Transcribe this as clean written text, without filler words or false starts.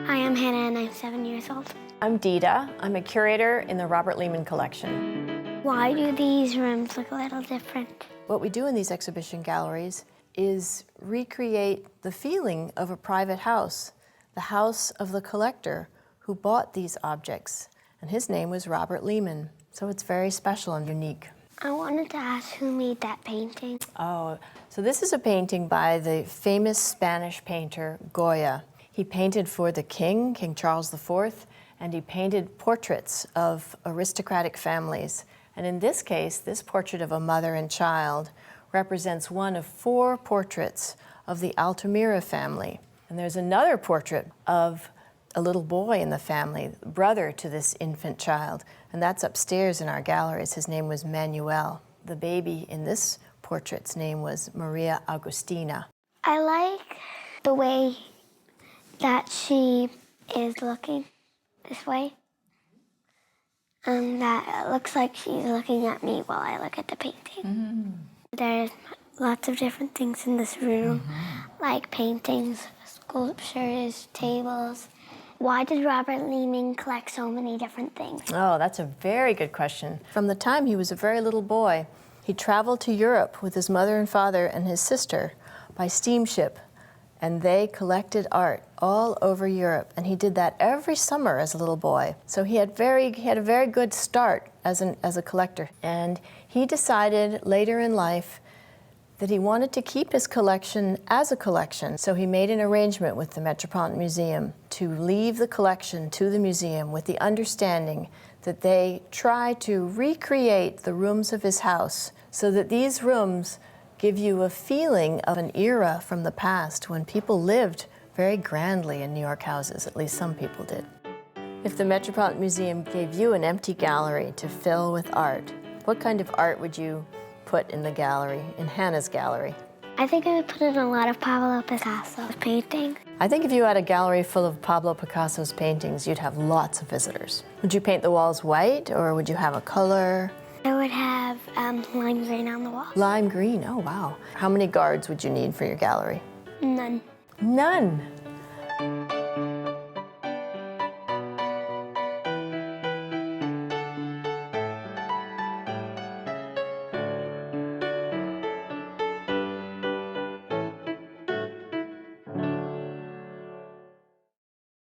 Hi, I'm Hannah and I'm 7 years old. I'm Dita. I'm a curator in the Robert Lehman Collection. Why do these rooms look a little different? What we do in these exhibition galleries is recreate the feeling of a private house, the house of the collector who bought these objects. And his name was Robert Lehman. So it's very special and unique. I wanted to ask who made that painting. Oh, so this is a painting by the famous Spanish painter Goya. He painted for the king, King Charles IV, and he painted portraits of aristocratic families. And in this case, this portrait of a mother and child represents one of 4 portraits of the Altamira family. And there's another portrait of a little boy in the family, brother to this infant child, and that's upstairs in our galleries. His name was Manuel. The baby in this portrait's name was María Agustina. I like the way that she is looking this way. And that it looks like she's looking at me while I look at the painting. Mm-hmm. There's lots of different things in this room, like paintings, sculptures, tables. Why did Robert Lehman collect so many different things? Oh, that's a very good question. From the time he was a very little boy, he traveled to Europe with his mother and father and his sister by steamship, and they collected art all over Europe, and he did that every summer as a little boy. So he had a very good start as a collector, and he decided later in life that he wanted to keep his collection as a collection. So he made an arrangement with the Metropolitan Museum to leave the collection to the museum with the understanding that they try to recreate the rooms of his house so that these rooms give you a feeling of an era from the past when people lived very grandly in New York houses, at least some people did. If the Metropolitan Museum gave you an empty gallery to fill with art, what kind of art would you put in the gallery, in Hannah's gallery? I think I would put in a lot of Pablo Picasso's paintings. I think if you had a gallery full of Pablo Picasso's paintings, you'd have lots of visitors. Would you paint the walls white, or would you have a color? I would have lime green on the wall. Lime green, oh wow. How many guards would you need for your gallery? None. None?